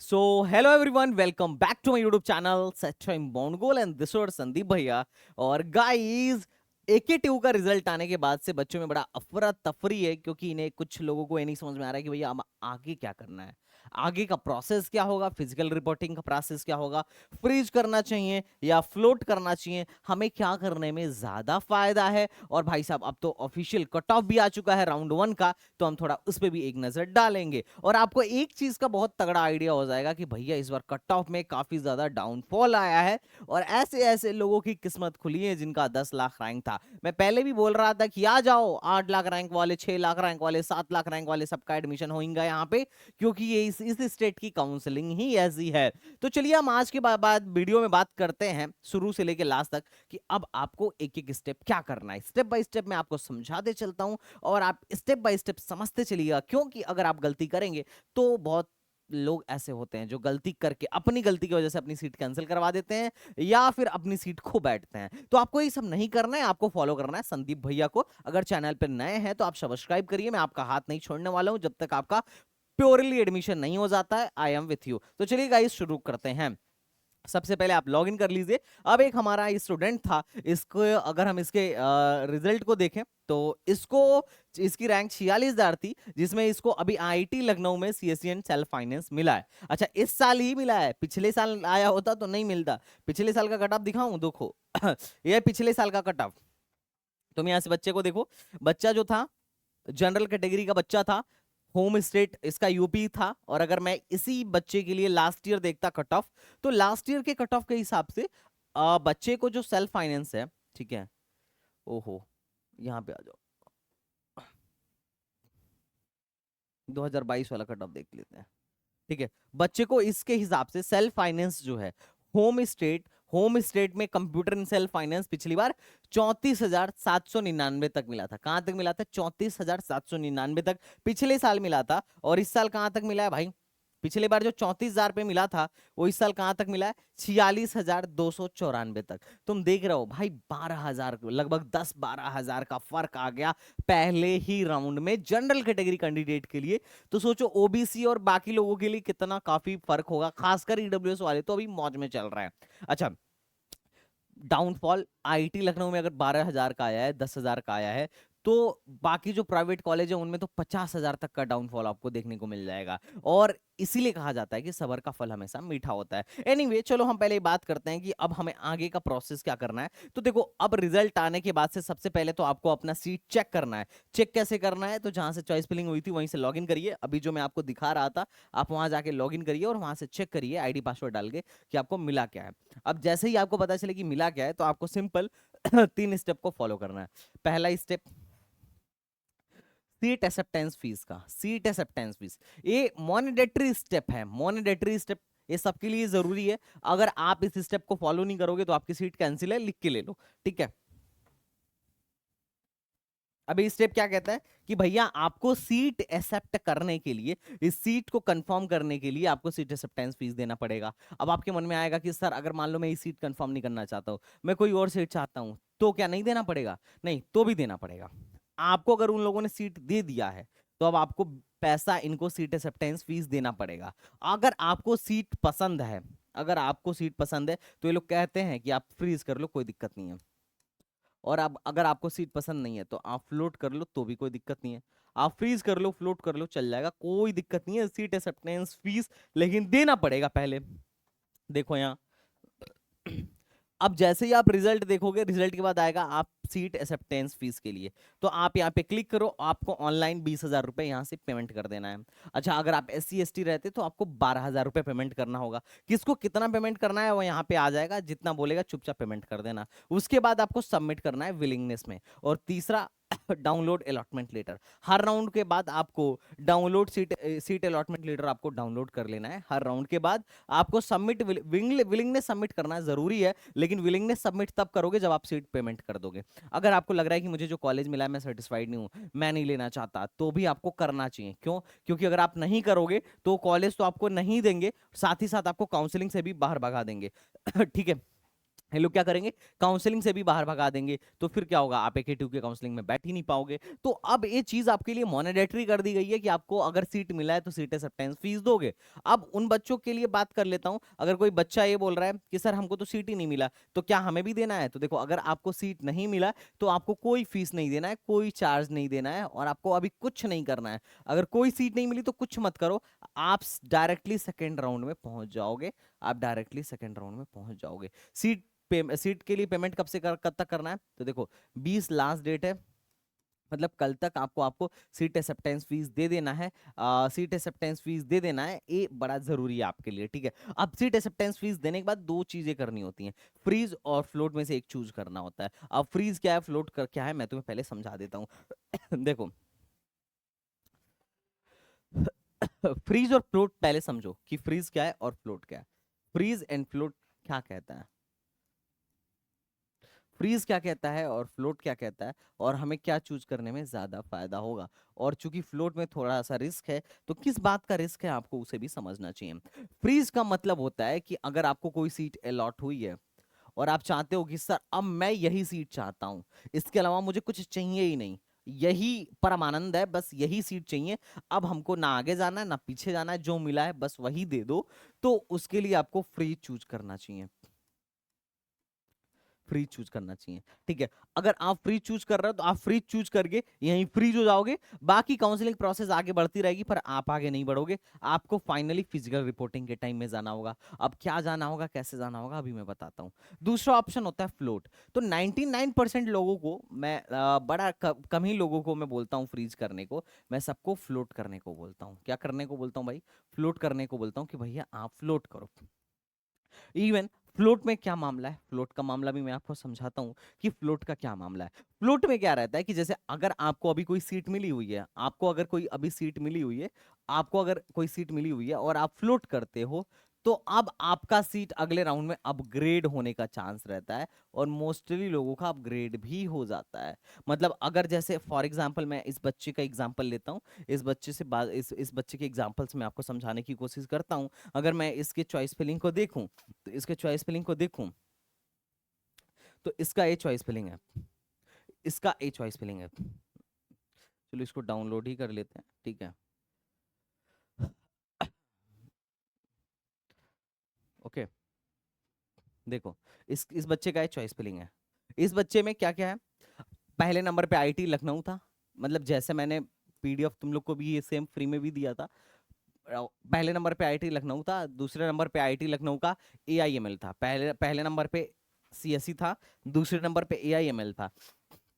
So hello everyone, welcome back to my YouTube channel सच बोंडगोल and this is Sandeep bhaiya. और guys, AK-2 का result आने के बाद से बच्चों में बड़ा अफरा तफरी है, क्योंकि इन्हें कुछ लोगों को ये नहीं समझ में आ रहा है कि भैया अब आगे क्या करना है, आगे का प्रोसेस क्या होगा, फिजिकल रिपोर्टिंग का प्रोसेस क्या होगा, फ्रीज करना चाहिए या फ्लोट करना चाहिए, हमें क्या करने में ज्यादा फायदा है। और भाई साहब, अब तो ऑफिशियल कट ऑफ भी आ चुका है राउंड 1 का, तो हम थोड़ा उस पर भी एक नजर डालेंगे और आपको एक चीज का बहुत तगड़ा आइडिया हो जाएगा कि भैया इस बार कट ऑफ में काफी ज्यादा डाउनफॉल आया है और ऐसे ऐसे लोगों की किस्मत खुली है जिनका 10 लाख रैंक था। मैं पहले भी बोल रहा था कि आ जाओ, 8 लाख रैंक वाले, 6 लाख रैंक वाले, 7 लाख रैंक वाले सबका एडमिशन होगा यहाँ पे, क्योंकि ये इस स्टेट की काउंसलिंग ही ऐसी है। तो चलिए हम आज के बाद वीडियो में बात करते हैं शुरू से लेकर लास्ट तक कि अब आपको एक एक स्टेप क्या करना है। स्टेप बाय स्टेप मैं आपको समझाते चलता हूं और आप स्टेप बाय स्टेप समझते चलिएगा, क्योंकि अगर आप गलती करेंगे तो बहुत लोग ऐसे होते हैं जो गलती करके अपनी गलती की वजह से अपनी सीट कैंसिल करवा देते हैं या फिर अपनी सीट खो बैठते हैं। तो आपको ये सब नहीं करना है, आपको फॉलो करना है संदीप भैया को। अगर चैनल पर नए हैं तो आप सब्सक्राइब करिए, मैं आपका हाथ नहीं छोड़ने वाला हूं जब तक आपका प्योरली एडमिशन नहीं हो जाता है। I am with you. तो चलिए गाइस, शुरू करते हैं। सबसे पहले आप लॉग इन कर लीजिए। अब एक हमारा स्टूडेंट था, इसको अगर हम इसके रिजल्ट को देखें तो इसको इसकी रैंक 46,000 थी, जिसमें इसको अभी IIT लखनऊ में CSE सेल्फ फाइनेंस मिला है। अच्छा, इस साल ही मिला है, पिछले साल आया होता तो नहीं मिलता। पिछले साल का कट ऑफ दिखाऊं, देखो ये पिछले साल का कट ऑफ। तुम यहाँ से बच्चे को देखो, बच्चा जो था जनरल कैटेगरी का बच्चा था, होम स्टेट इसका यूपी था। और अगर मैं इसी बच्चे के लिए लास्ट ईयर देखता कट ऑफ, तो लास्ट ईयर के कट ऑफ के हिसाब से बच्चे को जो सेल्फ फाइनेंस है, ठीक है, ओहो, यहाँ पे आ जाओ, 2022 वाला कट ऑफ देख लेते हैं। ठीक है, बच्चे को इसके हिसाब से सेल्फ फाइनेंस जो है, होम स्टेट में कंप्यूटर इन सेल्फ फाइनेंस पिछली बार 34,799 तक मिला था। कहां तक मिला था? 34,799 तक पिछले साल मिला था। और इस साल कहां तक मिला है भाई? पिछले बार जो 34,000 पे मिला था, वो इस साल कहां तक मिला है? 46,294 तक। तुम देख रहे हो भाई, 12,000, लगभग 10-12,000 का फर्क आ गया पहले ही राउंड में जनरल कैटेगरी कैंडिडेट के लिए। तो सोचो OBC और बाकी लोगों के लिए कितना काफी फर्क होगा, खासकर EWS वाले तो अभी मौज में चल रहा है। अच्छा, डाउनफॉल IIT लखनऊ में अगर 12,000 का आया है, 10,000 का आया है, तो बाकी जो प्राइवेट कॉलेज है उनमें तो 50,000 तक का डाउनफॉल आपको देखने को मिल जाएगा। और इसीलिए कहा जाता है कि सबर का फल हमेशा मीठा होता है। एनीवे, चलो हम पहले बात करते हैं कि अब हमें आगे का प्रोसेस क्या करना है। तो देखो, अब रिजल्ट आने के बाद से सबसे पहले तो आपको अपना सीट चेक करना है। चेक कैसे करना है? तो जहां से चॉइस फिलिंग हुई थी वहीं से लॉगिन करिए। अभी जो मैं आपको दिखा रहा था, आप वहां जाके लॉगिन करिए और वहां से चेक करिए ID पासवर्ड डाल के कि आपको मिला क्या है। अब जैसे ही आपको पता चले कि मिला क्या है, तो आपको सिंपल 3 स्टेप को फॉलो करना है। पहला स्टेप, सीट एक्सेप्टेंस फीस का। सीट एक्सेप्टेंस फीस ये मॉनिडेटरी स्टेप है। मॉनिडेटरी स्टेप ये सबके लिए जरूरी है। अगर आप इस स्टेप को फॉलो नहीं करोगे तो आपकी सीट कैंसिल है, लिख के ले लो, ठीक है। अभी स्टेप क्या कहता है कि भैया आपको सीट एक्सेप्ट करने के लिए, इस सीट को कंफर्म करने के लिए आपको सीट एक्सेप्टेंस फीस देना पड़ेगा। अब आपके मन में आएगा कि सर, अगर मान लो मैं इस सीट कंफर्म नहीं करना चाहता हूं, मैं कोई और सीट चाहता हूं, तो क्या नहीं देना पड़ेगा? नहीं, तो भी देना पड़ेगा आपको। अगर उन लोगों ने सीट दे दिया है तो अब आपको पैसा, इनको सीट एक्सेप्टेंस फीस देना पड़ेगा। अगर आपको सीट पसंद है, अगर आपको सीट पसंद है तो ये लोग कहते हैं कि आप फ्रीज कर लो, कोई दिक्कत नहीं है। और अब अगर आपको सीट पसंद नहीं है तो आप फ्लोट कर लो, तो भी कोई दिक्कत नहीं है। आप फ्रीज कर लो, फ्लोट कर लो, चल जाएगा, कोई दिक्कत नहीं है। सीट एक्सेप्टेंस फीस लेकिन देना पड़ेगा पहले। देखो यहाँ, अब जैसे ही आप रिजल्ट देखोगे, रिजल्ट के बाद आएगा आप सीट एक्सेप्टेंस फीस के लिए, तो आप यहाँ पे क्लिक करो, आपको ऑनलाइन 20,000 रुपए यहाँ से पेमेंट कर देना है। अच्छा, अगर आप SC ST रहते तो आपको 12,000 रुपए पेमेंट करना होगा। किसको कितना पेमेंट करना है वो यहाँ पे आ जाएगा, जितना बोलेगा चुपचाप पेमेंट कर देना। उसके बाद आपको सबमिट करना है विलिंगनेस में। और तीसरा, डाउनलोड अलॉटमेंट लेटर। हर राउंड के बाद आपको डाउनलोड सीट अलॉटमेंट लेटर आपको डाउनलोड कर लेना है। हर राउंड के बाद आपको सबमिट, विलिंगनेस सबमिट करना जरूरी है, लेकिन विलिंगनेस सबमिट तब करोगे जब आप सीट पेमेंट कर दोगे। अगर आपको लग रहा है कि मुझे जो कॉलेज मिला है मैं सेटिस्फाइड नहीं हूं, मैं नहीं लेना चाहता, तो भी आपको करना चाहिए। क्यों? क्योंकि अगर आप नहीं करोगे तो कॉलेज तो आपको नहीं देंगे, साथ ही साथ आपको काउंसलिंग से भी बाहर भगा देंगे। ठीक है, ये लोग क्या करेंगे, काउंसलिंग से भी बाहर भगा देंगे, तो फिर क्या होगा, आप एके के काउंसलिंग में बैठ ही नहीं पाओगे। तो अब ये चीज आपके लिए मॉनेटरी कर दी गई है कि आपको अगर सीट मिला है तो सीट एक्सेप्टेंस फीस दोगे। अब उन बच्चों के लिए बात कर लेता हूं, अगर कोई बच्चा ये बोल रहा है कि सर हमको तो सीट ही नहीं मिला, तो क्या हमें भी देना है? तो देखो, अगर आपको सीट नहीं मिला तो आपको कोई फीस नहीं देना है, कोई चार्ज नहीं देना है, और आपको अभी कुछ नहीं करना है। अगर कोई सीट नहीं मिली तो कुछ मत करो, आप डायरेक्टली सेकेंड राउंड में पहुंच जाओगे। आप डायरेक्टली सेकेंड राउंड में पहुंच जाओगे। सीट के लिए पेमेंट कब तक करना है? तो देखो, 20 लास्ट डेट है, मतलब कल तक आपको आपको सीट एक्सेप्टेंस फीस दे देना है। सीट एक्सेप्टेंस फीस दे देना है, ये बड़ा जरूरी है आपके लिए, ठीक है। अब सीट एक्सेप्टेंस फीस देने के बाद दो चीजें करनी होती हैं, फ्रीज और फ्लोट में से एक चूज करना होता है। अब फ्रीज क्या है, फ्लोट क्या है, मैं तुम्हें पहले समझा देता हूँ। देखो, फ्रीज और फ्लोट पहले समझो कि फ्रीज क्या है और फ्लोट क्या है। फ्रीज एंड फ्लोट क्या कहता है, फ्रीज क्या कहता है और फ्लोट क्या कहता है, और हमें क्या चूज करने में ज्यादा फायदा होगा। और चूंकि फ्लोट में थोड़ा सा रिस्क है, तो किस बात का रिस्क है आपको उसे भी समझना चाहिए। फ्रीज का मतलब होता है कि अगर आपको कोई सीट अलॉट हुई है और आप चाहते हो कि सर अब मैं यही सीट चाहता हूं, इसके अलावा मुझे कुछ चाहिए ही नहीं, यही परमानंद है, बस यही सीट चाहिए, अब हमको ना आगे जाना है ना पीछे जाना है, जो मिला है बस वही दे दो, तो उसके लिए आपको फ्रीज चूज करना चाहिए। फ्री चूज करना चाहिए, ठीक है। अगर आप फ्री चूज कर रहे हो तो आप फ्री चूज करके यहीं फ्रीज हो जाओगे, बाकी काउंसलिंग प्रोसेस आगे बढ़ती रहेगी, पर आप आगे नहीं बढ़ोगे। आपको फाइनली फिजिकल रिपोर्टिंग के टाइम में जाना होगा। अब क्या जाना होगा, कैसे जाना होगा, अभी मैं बताता हूँ। दूसरा ऑप्शन होता है फ्लोट। तो 99% लोगों को मैं बड़ा कम ही लोगों को मैं बोलता हूँ फ्रीज करने को, मैं सबको फ्लोट करने को बोलता हूँ। क्या करने को बोलता हूँ भाई? फ्लोट करने को बोलता हूँ कि भैया आप फ्लोट करो। इवन फ्लोट में क्या मामला है, फ्लोट का मामला भी मैं आपको समझाता हूं कि फ्लोट का क्या मामला है। फ्लोट में क्या रहता है कि जैसे अगर आपको अभी कोई सीट मिली हुई है, आपको अगर कोई अभी सीट मिली हुई है, आपको अगर कोई सीट मिली हुई है और आप फ्लोट करते हो, तो अब आपका सीट अगले राउंड में अपग्रेड होने का चांस रहता है, और मोस्टली लोगों का अपग्रेड भी हो जाता है। मतलब अगर जैसे फॉर एग्जांपल मैं इस बच्चे का एग्जांपल लेता हूँ, इस बच्चे से बात इस बच्चे के एग्जांपल से मैं आपको समझाने की कोशिश करता हूँ। अगर मैं इसके चॉइस फिलिंग को देखूं, तो इसके चॉइस फिलिंग को देखूं, तो इसका ए चॉइस फिलिंग है, इसका ए चॉइस फिलिंग है। चलो इसको डाउनलोड ही कर लेते हैं, ठीक है। ओके, देखो, इस बच्चे का ए चॉइस फिलिंग है। इस बच्चे में क्या क्या है, पहले नंबर पे आईटी लखनऊ था, मतलब जैसे मैंने पीडीएफ तुम लोग को भी ये सेम फ्री में भी दिया था। पहले नंबर पे आईटी लखनऊ था, दूसरे नंबर पे आईटी लखनऊ का एआईएमएल था, पहले पहले नंबर पे सीएससी था, दूसरे नंबर पे एआईएमएल था,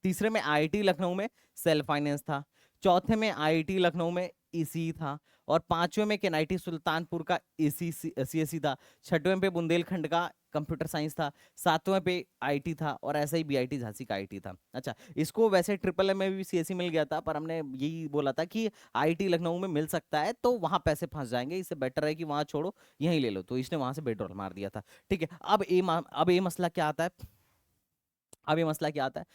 तीसरे में आईआईटी लखनऊ में सेल्फ फाइनेंस था, चौथे में आईआईटी लखनऊ में ईसी था, और पांचवें में केनाईटी सुल्तानपुर का ईसी सीएससी था, छठवें पे बुंदेलखंड का कंप्यूटर साइंस था, सातवें पे आईटी था, और ऐसा ही बीआईटी झांसी का आईटी था। अच्छा, इसको वैसे ट्रिपल एम में भी सीएससी मिल गया था, पर हमने यही बोला था कि आईटी लखनऊ में मिल सकता है तो वहां पैसे फंस जाएंगे, इससे बेटर है कि वहां छोड़ो, यहीं ले लो, तो इसने वहां से बेडरोल मार दिया था। ठीक है, अब ये मसला क्या आता है, अब ये मसला क्या आता है,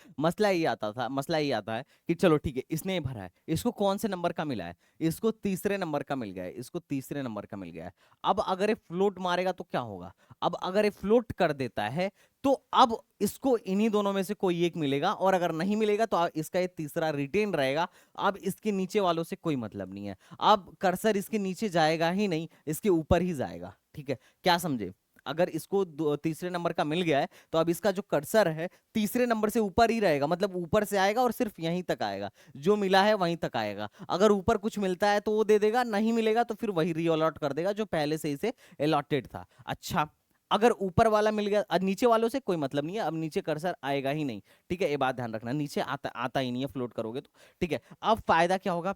मसला ये आता है कि चलो ठीक है, इसने ये भरा है, इसको कौन से नंबर का मिला है, इसको तीसरे नंबर का मिल गया है, इसको तीसरे नंबर का मिल गया है। अब अगर ये फ्लोट मारेगा तो क्या होगा, अब अगर ये फ्लोट कर देता है तो अब इसको इन्हीं दोनों में से कोई एक मिलेगा, और अगर नहीं मिलेगा तो इसका ये तीसरा रिटेन रहेगा। अब इसके नीचे वालों से कोई मतलब नहीं है, अब कर्सर इसके नीचे जाएगा ही नहीं, इसके ऊपर ही जाएगा। ठीक है, क्या समझे? अगर इसको तीसरे नंबर का मिल गया है, तो अब इसका जो कर्सर है तीसरे नंबर से ऊपर ही रहेगा, मतलब ऊपर से आएगा और सिर्फ यहीं तक आएगा, जो मिला है वहीं तक आएगा। अगर ऊपर कुछ मिलता है तो वो दे देगा, नहीं मिलेगा तो फिर वही रीअलॉट कर देगा जो पहले से इसे अलॉटेड था। अच्छा, अगर ऊपर वाला मिल गया, नीचे वालों से कोई मतलब नहीं है, अब नीचे कर्सर आएगा ही नहीं। ठीक है, ये बात ध्यान रखना, नीचे आता आता ही नहीं है फ्लोट करोगे तो। ठीक है, अब फायदा क्या होगा,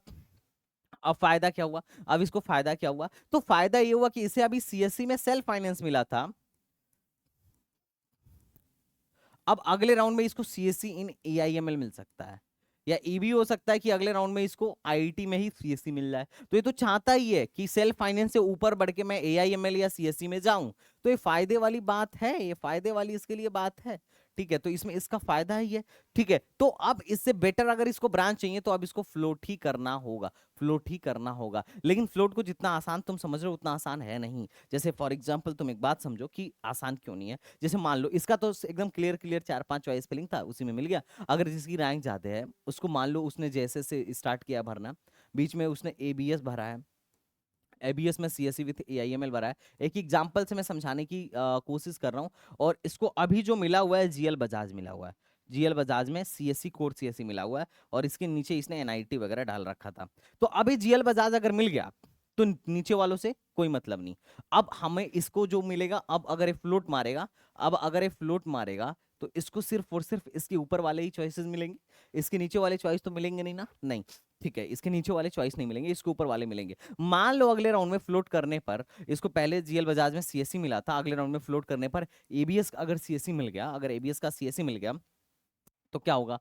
अब फायदा क्या हुआ, अब इसको फायदा क्या हुआ, तो फायदा ये हुआ कि इसे अभी सीएससी में सेल्फ फाइनेंस मिला था, अब अगले राउंड में इसको सीएससी इन एआईएमएल मिल सकता है, या ये भी हो सकता है कि अगले राउंड में इसको आईआईटी में ही सीएससी मिल जाए। तो ये तो चाहता ही है कि सेल्फ फाइनेंस से ऊपर बढ़ के मैं एआईएमएल या सीएससी में जाऊं, तो ये फायदे वाली बात है, ये फायदे वाली इसके लिए बात है। ठीक है, तो इसमें इसका फायदा ही है। ठीक है, तो अब इससे बेटर अगर इसको ब्रांच चाहिए तो अब इसको फ्लोट ही करना होगा, फ्लोट ही करना होगा। लेकिन फ्लोट को जितना आसान तुम समझ रहे हो उतना आसान है नहीं। जैसे फॉर एग्जांपल तुम एक बात समझो कि आसान क्यों नहीं है। जैसे मान लो इसका तो एकदम क्लियर क्लियर 4-5 चॉइस फिलिंग था, उसी में मिल गया। अगर जिसकी रैंक ज्यादा है उसको मान लो उसने जैसे से स्टार्ट किया भरना, बीच में उसने एबीएस भरा है, एबीएस में सीएससी विथ एआईएमएल भरा है। एक एग्जांपल से मैं समझाने की कोशिश कर रहा हूँ। और इसको अभी जो मिला हुआ है जीएल बजाज मिला हुआ है, जीएल बजाज में सीएससी कोर सीएससी मिला हुआ है, और इसके नीचे इसने एनआईटी वगैरह डाल रखा था। तो अभी जीएल बजाज अगर मिल गया तो नीचे वालों से कोई मतलब नहीं। अब हमें इसको जो मिलेगा, अब अगर ये फ्लोट मारेगा, अब अगर ये फ्लोट मारेगा तो इसको सिर्फ और सिर्फ इसके ऊपर वाले ही चॉइसेस मिलेंगे, इसके नीचे वाले चॉइस तो मिलेंगे नहीं ना, नहीं। ठीक है, इसके नीचे वाले चॉइस नहीं मिलेंगे, इसके ऊपर वाले मिलेंगे। मान लो अगले राउंड में फ्लोट करने पर, इसको पहले जीएल बजाज में सीएससी मिला था, अगले राउंड में फ्लोट करने पर एबीएस अगर सीएससी मिल गया, अगर एबीएस का सीएससी मिल गया तो क्या होगा?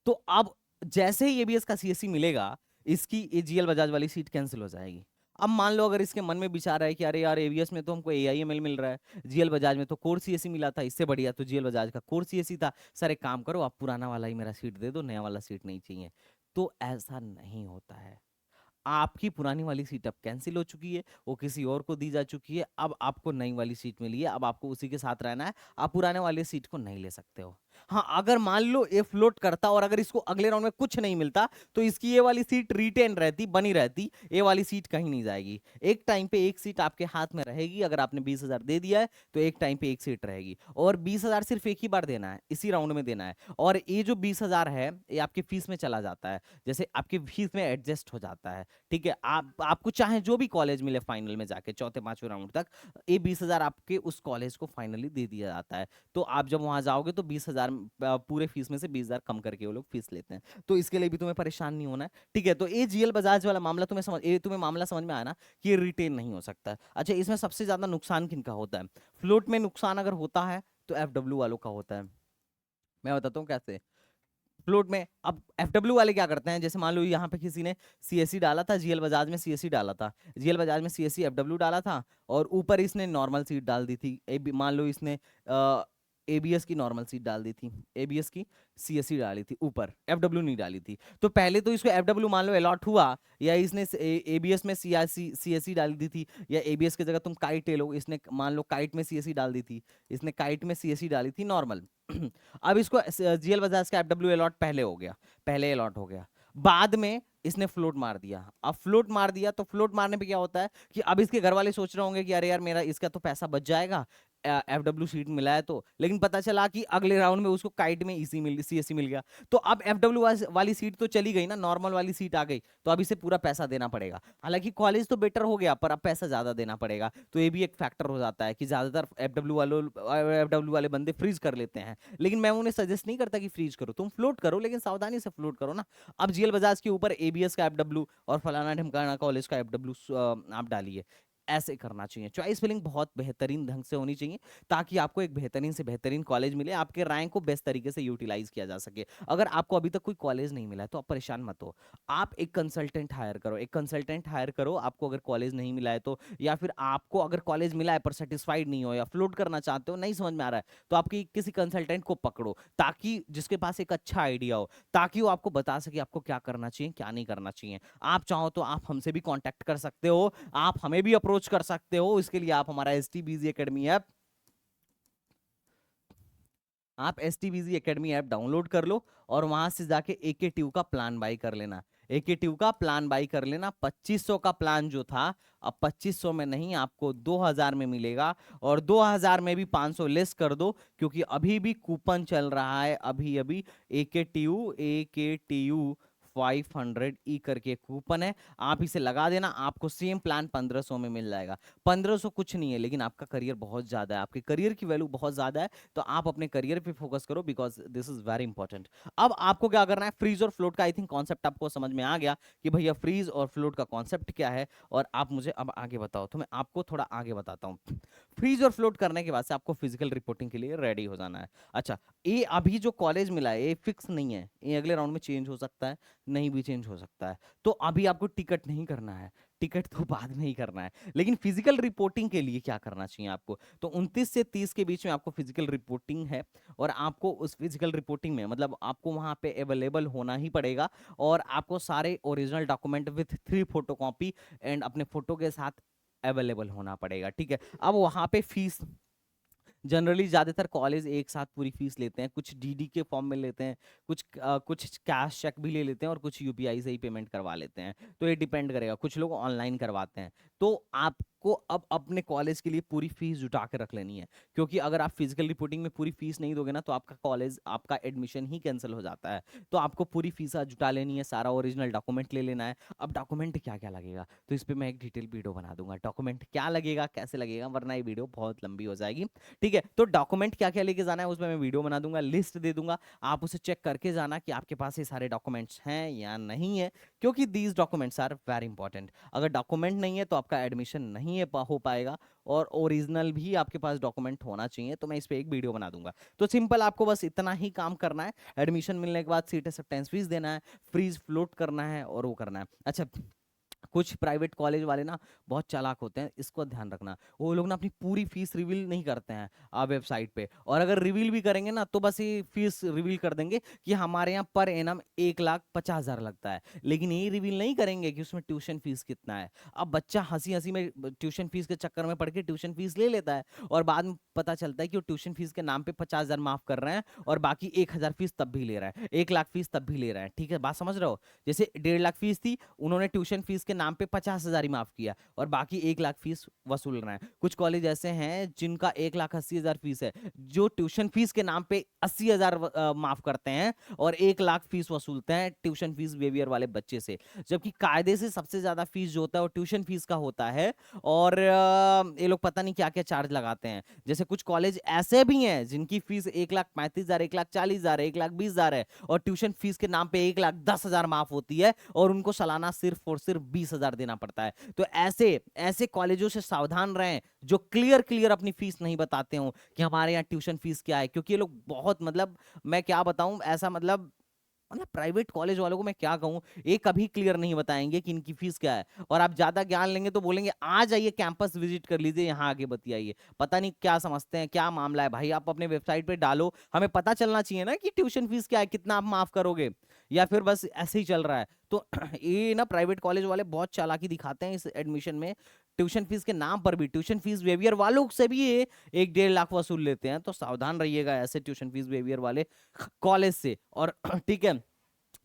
तो अब जैसे ही एबीएस का सीएससी मिलेगा, इसकी ये जीएल बजाज वाली सीट कैंसिल हो जाएगी। अब मान लो अगर इसके मन में विचार है कि अरे यार एबीएस में तो हमको एआईएमएल मिल रहा है, जीएल बजाज में तो कोर सीएससी मिला था, इससे बढ़िया तो जीएल बजाज का कोर सीएससी था, सर एक काम करो आप पुराना वाला ही मेरा सीट दे दो, नया वाला सीट नहीं चाहिए। तो ऐसा नहीं होता है। आपकी पुरानी वाली सीट अब कैंसिल हो चुकी है, वो किसी और को दी जा चुकी है, अब आपको नई वाली सीट मिली है, अब आपको उसी के साथ रहना है, आप पुराने वाली सीट को नहीं ले सकते हो। हाँ, अगर मान लो ये फ्लोट करता और अगर इसको अगले राउंड में कुछ नहीं मिलता तो इसकी ये वाली सीट रिटेन रहती, बनी रहती, ये वाली सीट कहीं नहीं जाएगी। एक टाइम पे एक सीट आपके हाथ में रहेगी, अगर आपने 20,000 दे दिया है तो एक टाइम पे एक सीट रहेगी, और 20,000 सिर्फ एक ही बार देना है, इसी राउंड में देना है। और ये जो 20,000 है ये आपकी फीस में चला जाता है, जैसे आपकी फीस में एडजस्ट हो जाता है। ठीक है, आपको चाहे जो भी कॉलेज मिले फाइनल में जाके चौथे पांचवें राउंड तक, ये 20,000 आपके उस कॉलेज को फाइनली दे दिया जाता है। तो आप जब वहां जाओगे तो 20,000 पूरे फीस में से 20,000 कम करके वो लोग फीस लेते हैं, तो इसके लिए भी तुम्हें परेशान नहीं होना है। ठीक है, तो ये जीएल बजाज वाला मामला तुम्हें मामला समझ में आया ना कि ये रिटेन नहीं हो सकता। अच्छा, इसमें सबसे ज्यादा नुकसान किनका होता है? फ्लोट में नुकसान अगर होता है तो एफडब्ल्यू वालों का होता है। मैं बताता हूँ कैसे। फ्लोट में अब एफडब्ल्यू वाले क्या करते हैं, जैसे मान लो यहाँ पे किसी ने सीएससी डाला था, जीएल बजाज में सीएससी डाला था, जीएल बजाज में सीएससी एफडब्ल्यू डाला था, और ऊपर इसने नॉर्मल सीट डाल दी थी। मान लो इसने एबीएस की नॉर्मल सीट डाल दी थी, एबीएस की सीएससी डाली थी, ऊपर एफडब्ल्यू नहीं डाली थी। तो पहले तो इसको एफडब्ल्यू मान लो अलॉट हुआ, या इसने एबीएस में सीएससी डाल दी थी, या एबीएस की जगह तुम काइट ले लो, इसने मान लो काइट में सीएससी डाल दी थी, इसने काइट में सीएससी डाली थी नॉर्मल। अब इसको जीएल बजाज का एफडब्ल्यू अलॉट पहले हो गया, पहले अलॉट हो गया, बाद में इसने फ्लोट मार दिया। अब फ्लोट मार दिया तो फ्लोट मारने पे क्या होता है कि अब इसके घर वाले सोच रहे होंगे कि अरे यार मेरा इसका तो पैसा बच जाएगा, एफडब्ल्यू सीट मिला है तो, लेकिन पता चला कि अगले राउंड में उसको काइट में इसी मिल सीएससी मिल गया, तो अब एफडब्ल्यू वाली सीट तो चली गई ना, नॉर्मल वाली सीट आ गई, तो अब इसे पूरा पैसा देना पड़ेगा। हालांकि कॉलेज तो बेटर हो गया पर अब पैसा ज्यादा देना पड़ेगा, तो ये भी एक फैक्टर हो जाता है कि ज्यादातर एफडब्ल्यू वाले बंदे फ्रीज कर लेते हैं। लेकिन मैं उन्हें सजेस्ट नहीं करता कि फ्रीज करो, तुम फ्लोट करो, लेकिन सावधानी से फ्लोट करो ना। अब जीएल बजाज के ऊपर एबीएस का एफडब्ल्यू और फलाना ढिमकाना कॉलेज का एफडब्ल्यू आप डालिए, ऐसे करना चाहिए। चॉइस फिलिंग बहुत बेहतरीन ढंग से होनी चाहिए, ताकि आपको एक बेहतरीन से बेहतरीन कॉलेज मिले, आपके रैंक को बेस्ट तरीके से यूटिलाइज किया जा सके। अगर आपको अभी तक कोई कॉलेज नहीं मिला है तो आप परेशान मत हो, आप एक कंसल्टेंट हायर करो, एक कंसल्टेंट हायर करो, आपको अगर कॉलेज नहीं मिला है तो, या फिर आपको अगर कॉलेज मिला है पर सेटिस्फाइड नहीं हो, या फ्लोट करना चाहते हो, नहीं समझ में आ रहा है, तो आपकी किसी कंसल्टेंट को पकड़ो, ताकि जिसके पास एक अच्छा आइडिया हो, ताकि वो आपको बता सके आपको क्या करना चाहिए क्या नहीं करना चाहिए। आप चाहो तो आप हमसे भी कांटेक्ट कर सकते हो, आप हमें भी अप्रोच कर सकते हो, इसके लिए आप हमारा एसटीबीजी एकेडमी ऐप, आप एसटीबीजी एकेडमी ऐप डाउनलोड कर लो, और वहां से जाके एके ट्यू का प्लान बाई कर लेना। एके ट्यू का प्लान बाई कर लेना। 2500 का प्लान जो था, अब 2500 में नहीं, आपको 2000 में मिलेगा, और 2000 में भी 500 लेस कर दो, क्योंकि अभी भी कूपन चल रहा है, अभी अभी एके टी यू 500 करके कूपन है, आप इसे लगा देना, आपको सेम प्लान 1500 में मिल जाएगा। 1500 कुछ नहीं है, लेकिन आपका करियर बहुत ज्यादा है, आपके करियर की वैल्यू बहुत ज्यादा है, तो आप अपने करियर पे फोकस करो, because this is very important. अब आपको क्या करना है, फ्रीज और फ्लोट का आई थिंक कॉन्सेप्ट आपको समझ में आ गया कि भैया फ्रीज और फ्लोट का कॉन्सेप्ट क्या है, और आप मुझे अब आगे बताओ, तो मैं आपको थोड़ा आगे बताता हूँ। फ्रीज और फ्लोट करने के बाद से आपको फिजिकल रिपोर्टिंग के लिए रेडी हो जाना है। अच्छा, ये अभी जो कॉलेज मिला है ये फिक्स नहीं है, ये अगले राउंड में चेंज हो सकता है, नहीं भी चेंज हो सकता है। तो अभी आपको टिकट नहीं करना है, टिकट तो बाद में ही करना है, लेकिन फिजिकल रिपोर्टिंग के लिए क्या करना चाहिए आपको? तो 29 से 30 के बीच में आपको फिजिकल रिपोर्टिंग है, और आपको उस फिजिकल रिपोर्टिंग में मतलब आपको वहां पे अवेलेबल होना ही पड़ेगा, और आपको सारे original document with 3 photocopy and अपने फोटो के साथ अवेलेबल होना पड़ेगा, ठीक है। अब वहां पे फीस जनरली ज्यादातर कॉलेज एक साथ पूरी फीस लेते हैं, कुछ डीडी के फॉर्म में लेते हैं, कुछ कैश चेक भी ले लेते हैं, और कुछ यूपीआई से ही पेमेंट करवा लेते हैं। तो ये डिपेंड करेगा, कुछ लोग ऑनलाइन करवाते हैं। तो आपको अब अपने कॉलेज के लिए पूरी फीस जुटा के रख लेनी है, क्योंकि अगर आप फिजिकल रिपोर्टिंग में पूरी फीस नहीं दोगे ना, तो आपका कॉलेज, आपका एडमिशन ही कैंसिल हो जाता है। तो आपको पूरी फीस जुटा लेनी है, सारा ओरिजिनल डॉक्यूमेंट ले लेना है। अब डॉक्यूमेंट क्या क्या लगेगा, तो इस पे मैं एक डिटेल वीडियो बना दूंगा, डॉक्यूमेंट क्या लगेगा, कैसे लगेगा, वरना ये वीडियो बहुत लंबी हो जाएगी, ठीक है। तो डॉक्यूमेंट क्या क्या लेके जाना है उसमें मैं वीडियो बना दूंगा, लिस्ट दे दूंगा, आप उसे चेक करके जाना कि आपके पास ये सारे डॉक्यूमेंट्स हैं या नहीं है, क्योंकि these documents are very important. अगर डॉक्यूमेंट नहीं है तो आपका एडमिशन नहीं है हो पाएगा, और ओरिजिनल भी आपके पास डॉक्यूमेंट होना चाहिए। तो मैं इस पे एक वीडियो बना दूंगा। तो सिंपल, आपको बस इतना ही काम करना है, एडमिशन मिलने के बाद सीट एक्सेप्टेंस फीस देना है, फ्रीज फ्लोट करना है, और वो करना है। अच्छा, कुछ प्राइवेट कॉलेज वाले ना बहुत चालाक होते हैं, इसको ध्यान रखना। वो लोग ना अपनी पूरी फीस रिवील नहीं करते हैं वेबसाइट पे, और अगर रिवील भी करेंगे ना तो बस ये फीस रिवील कर देंगे कि हमारे यहाँ पर एनम 1,50,000 लगता है, लेकिन ये रिवील नहीं करेंगे कि उसमें ट्यूशन फीस कितना है। अब बच्चा हंसी हंसी में ट्यूशन फीस के चक्कर में पड़ के ट्यूशन फीस ले लेता है, और बाद में पता चलता है कि वो ट्यूशन फीस के नाम पे 50,000 माफ कर रहे हैं, और बाकी 1,000 फीस तब भी ले रहा है, 1,00,000 फीस तब भी ले रहा है, ठीक है, बात समझ रहे हो? जैसे 1,50,000 फीस थी, उन्होंने ट्यूशन फीस के नाम पे 50,000 ही माफ किया, और बाकी 1,00,000 फीस वसूल रहे हैं। कुछ कॉलेज ऐसे हैं जिनका 1,80,000 फीस है, जो ट्यूशन फीस के नाम पे 80,000 माफ करते हैं, और 1,00,000 फीस वसूलते हैं ट्यूशन फीस बिहेवियर वाले बच्चे से। जबकि कायदे से सबसे ज्यादा फीस जो होता है वो ट्यूशन फीस का होता है, और ये लोग पता नहीं क्या क्या चार्ज लगाते हैं। जैसे कुछ कॉलेज ऐसे भी हैं जिनकी फीस 1,35,000, 1,40,000, 1,20,000 है, और ट्यूशन फीस के नाम पे 1,10,000 माफ होती है, और उनको सालाना सिर्फ और सिर्फ 20,000 देना पड़ता है। तो ऐसे ऐसे कॉलेजों से सावधान रहें जो क्लियर क्लियर अपनी फीस नहीं बताते हो कि हमारे यहाँ ट्यूशन फीस क्या है, क्योंकि ये लोग बहुत, मतलब मैं क्या बताऊं, ऐसा मतलब प्राइवेट कॉलेज वालों को मैं क्या कहूं, ये कभी क्लियर नहीं बताएंगे कि इनकी फीस क्या है। और आप ज्यादा ज्ञान लेंगे तो बोलेंगे आ जाइए कैंपस विजिट कर लीजिए, यहाँ आगे बतियाइए। पता नहीं क्या समझते हैं, क्या मामला है भाई, आप अपने वेबसाइट पे डालो, हमें पता चलना चाहिए ना कि ट्यूशन फीस क्या है, कितना आप माफ करोगे, या फिर बस ऐसे ही चल रहा है। तो ये ना प्राइवेट कॉलेज वाले बहुत चालाकी दिखाते हैं इस एडमिशन में, ट्यूशन फीस के नाम पर भी, ट्यूशन फीस बिहेवियर वालों से भी ये 1-1.5 लाख वसूल लेते हैं। तो सावधान रहिएगा ऐसे ट्यूशन फीस बिहेवियर वाले कॉलेज से। और ठीक है,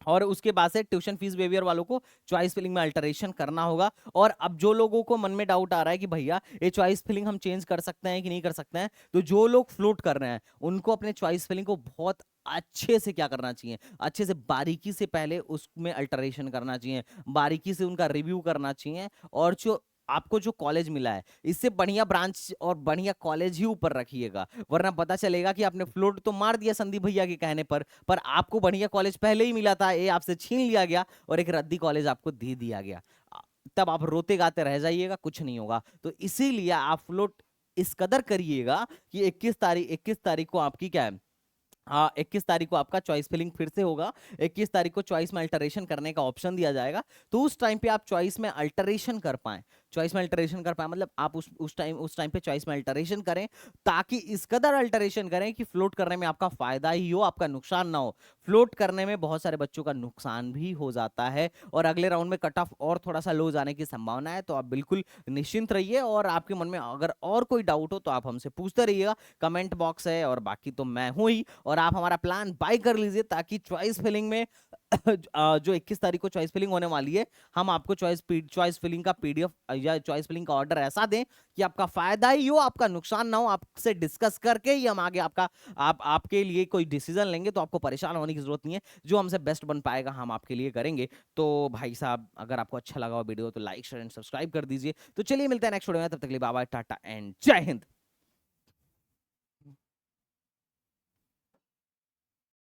और उसके बाद से ट्यूशन फीस बिहेवियर वालों को चॉइस फिलिंग में अल्टरेशन करना होगा। और अब जो लोगों को मन में डाउट आ रहा है कि भैया ये चॉइस फिलिंग हम चेंज कर सकते हैं कि नहीं कर सकते हैं, तो जो लोग फ्लोट कर रहे हैं उनको अपने चॉइस फिलिंग को बहुत अच्छे से क्या करना चाहिए, अच्छे से बारीकी से पहले उसमें अल्टरेशन करना चाहिए, बारीकी से उनका रिव्यू करना चाहिए। और जो आपको जो कॉलेज मिला है, इससे बढ़िया ब्रांच और बढ़िया कॉलेज ही ऊपर रखिएगा, वरना पता चलेगा कि आपने फ्लोट तो मार दिया संदीप भैया के कहने पर आपको बढ़िया कॉलेज पहले ही मिला था, ये आपसे छीन लिया गया, और एक रद्दी कॉलेज आपको दे दिया गया। तब आप रोते गाते रह जाइएगा, कुछ नहीं होगा। तो इसीलिए आप फ्लोट इस कदर करिएगा कि 21 तारीख को आपकी क्या है, हाँ 21 तारीख को आपका चॉइस फिलिंग फिर से होगा। 21 तारीख को चॉइस में अल्टरेशन करने का ऑप्शन दिया जाएगा, तो उस टाइम पे आप चॉइस में अल्टरेशन कर पाए, चॉइस में अल्टरेशन कर पाए, मतलब आप उस टाइम पे चॉइस में अल्टरेशन करें, ताकि इस कदर अल्टरेशन करें कि फ्लोट करने में आपका फायदा ही हो, आपका नुकसान ना हो। फ्लोट करने में बहुत सारे बच्चों का नुकसान भी हो जाता है, और अगले राउंड में कट ऑफ और थोड़ा सा लो जाने की संभावना है। तो आप बिल्कुल निश्चिंत रहिए, और आपके मन में अगर और कोई डाउट हो तो आप हमसे पूछते रहिएगा, कमेंट बॉक्स है, और बाकी तो मैं हूं ही। और आप हमारा प्लान बाय कर लीजिए, ताकि चॉइस फिलिंग में जो 21 तारीख को चॉइस फिलिंग होने वाली है, हम आपको चॉइस फिलिंग का पीडीएफ या चॉइस फिलिंग का ऑर्डर ऐसा दें कि आपका फायदा ही हो, आपका नुकसान ना हो। आपसे डिस्कस करके ही हम आगे आपके लिए कोई डिसीजन लेंगे, तो आपको परेशान होने की जरूरत नहीं है। जो हमसे बेस्ट बन पाएगा हम आपके लिए करेंगे। तो भाई साहब, अगर आपको अच्छा लगा वीडियो तो लाइक शेयर एंड सब्सक्राइब कर दीजिए। तो चलिए मिलते हैं नेक्स्ट वीडियो में, तब तक के लिए बाय बाय, टाटा एंड जय हिंद।